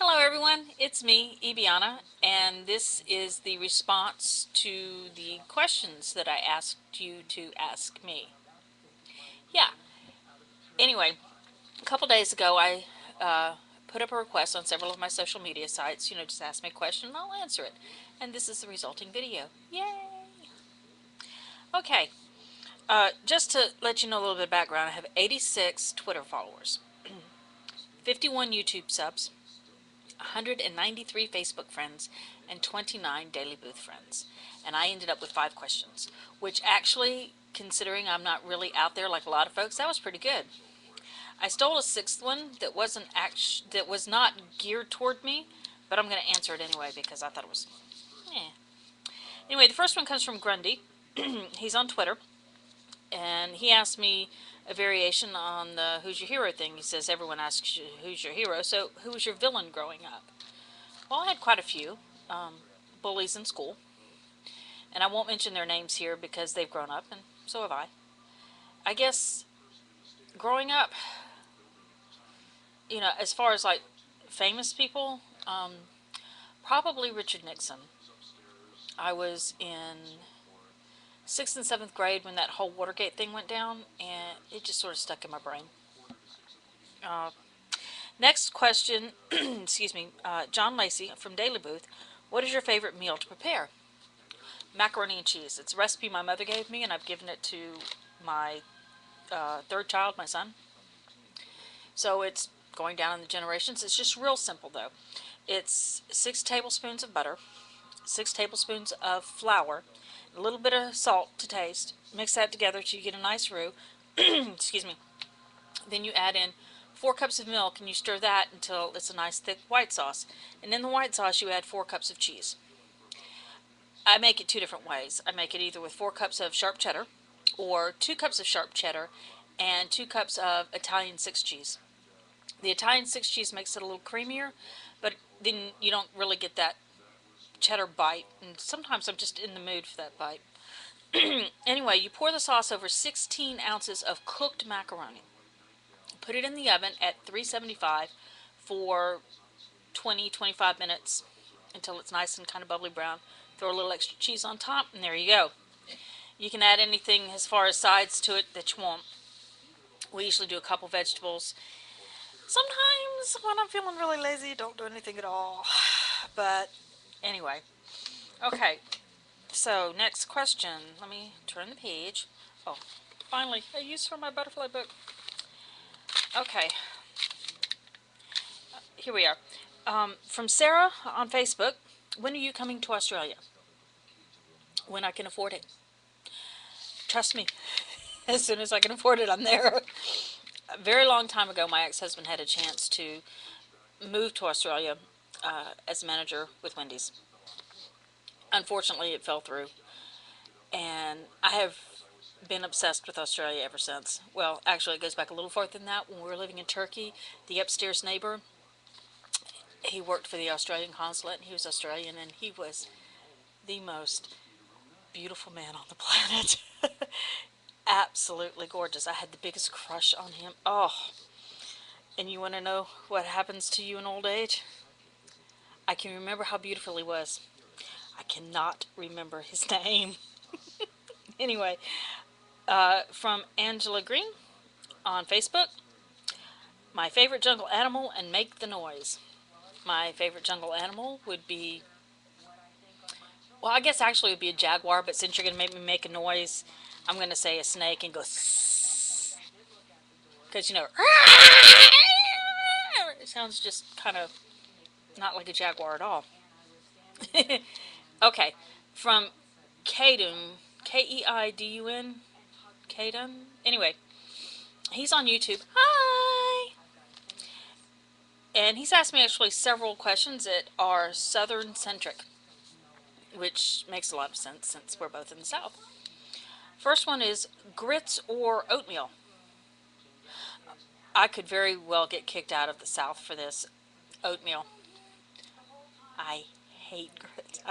Hello everyone, it's me, Ibiana, and this is the response to the questions that I asked you to ask me. Yeah, anyway, a couple days ago I put up a request on several of my social media sites, just ask me a question and I'll answer it. And this is the resulting video. Yay! Okay, just to let you know a little bit of background, I have 86 Twitter followers, 51 YouTube subs, 193 Facebook friends, and 29 Daily Booth friends. And I ended up with 5 questions, which actually, considering I'm not really out there like a lot of folks, that was pretty good. I stole a sixth one that that was not geared toward me, but I'm going to answer it anyway because I thought it was, eh. Anyway, the first one comes from Grundy. He's on Twitter, and he asked me a variation on the "Who's your hero" thing. He says everyone asks you, "Who's your hero?" So, who was your villain growing up? Well, I had quite a few bullies in school, and I won't mention their names here because they've grown up, and so have I. I guess growing up, as far as like famous people, probably Richard Nixon. I was in 6th and 7th grade when that whole Watergate thing went down, and it just sort of stuck in my brain. Uh, Next question, excuse me, John Lacey from Daily Booth. What is your favorite meal to prepare? Macaroni and cheese. It's a recipe my mother gave me, and I've given it to my third child, my son. So it's going down in the generations. It's just real simple, though. It's 6 tablespoons of butter, 6 tablespoons of flour, a little bit of salt to taste. Mix that together till you get a nice roux. Excuse me. Then you add in 4 cups of milk, and you stir that until it's a nice thick white sauce. And in the white sauce, you add 4 cups of cheese. I make it 2 different ways. I make it either with 4 cups of sharp cheddar, or 2 cups of sharp cheddar, and 2 cups of Italian 6 cheese. The Italian 6 cheese makes it a little creamier, but then you don't really get that cheddar bite, and sometimes I'm just in the mood for that bite. Anyway, you pour the sauce over 16 ounces of cooked macaroni. Put it in the oven at 375 for 20-25 minutes until it's nice and kind of bubbly brown. Throw a little extra cheese on top, and there you go. You can add anything as far as sides to it that you want. We usually do a couple vegetables. Sometimes when I'm feeling really lazy, don't do anything at all. But anyway, okay. So next question. Let me turn the page. Oh, finally, a use for my butterfly book. Okay, here we are. From Sarah on Facebook. When are you coming to Australia? When I can afford it. Trust me, as soon as I can afford it, I'm there. A very long time ago, my ex-husband had a chance to move to Australia as manager with Wendy's. Unfortunately, it fell through, and I have been obsessed with Australia ever since. Well, actually, it goes back a little farther than that. When we were living in Turkey, the upstairs neighbor, he worked for the Australian consulate, and he was Australian, and he was the most beautiful man on the planet. Absolutely gorgeous. I had the biggest crush on him. Oh, and you want to know what happens to you in old age? I can remember how beautiful he was. I cannot remember his name. Anyway, from Angela Green on Facebook. My favorite jungle animal and make the noise. My favorite jungle animal would be, well, I guess actually it would be a jaguar, but since you're going to make me make a noise, I'm going to say a snake and go because it sounds just kind of not like a jaguar at all. Okay, from Kaidun, Keidun, Kaidun. Anyway, he's on YouTube. Hi, and he's asked me actually several questions that are Southern centric, which makes a lot of sense since we're both in the South. First one is grits or oatmeal. I could very well get kicked out of the South for this. Oatmeal. I hate grits.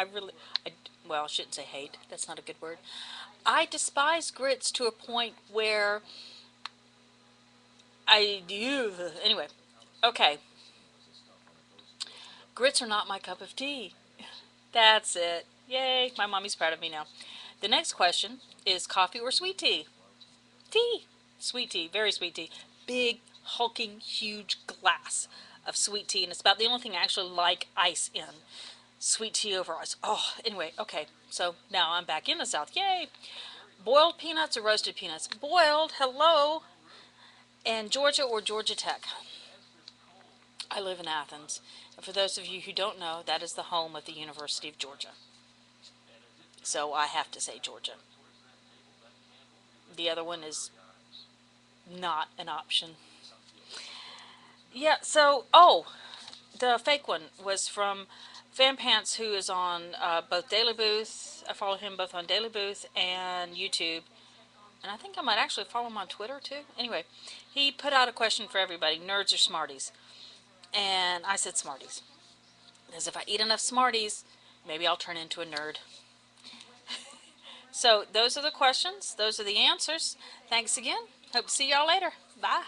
Well, I shouldn't say hate. That's not a good word. I despise grits to a point where I do. Anyway, okay. Grits are not my cup of tea. That's it. Yay, my mommy's proud of me now. The next question is coffee or sweet tea? Tea. Sweet tea, very sweet tea. Big, hulking, huge glass of sweet tea, and it's about the only thing I actually like ice in. Sweet tea over ice. Oh, anyway, okay. So now I'm back in the South. Yay! Boiled peanuts or roasted peanuts? Boiled, hello. And Georgia or Georgia Tech? I live in Athens. And for those of you who don't know, that is the home of the University of Georgia. So I have to say Georgia. The other one is not an option. Yeah, so, oh, the fake one was from Fan Pants, who is on both Daily Booth. I follow him both on Daily Booth and YouTube. And I think I might actually follow him on Twitter too. Anyway, he put out a question for everybody, nerds or Smarties? And I said Smarties. Because if I eat enough Smarties, maybe I'll turn into a nerd. So those are the questions. Those are the answers. Thanks again. Hope to see y'all later. Bye.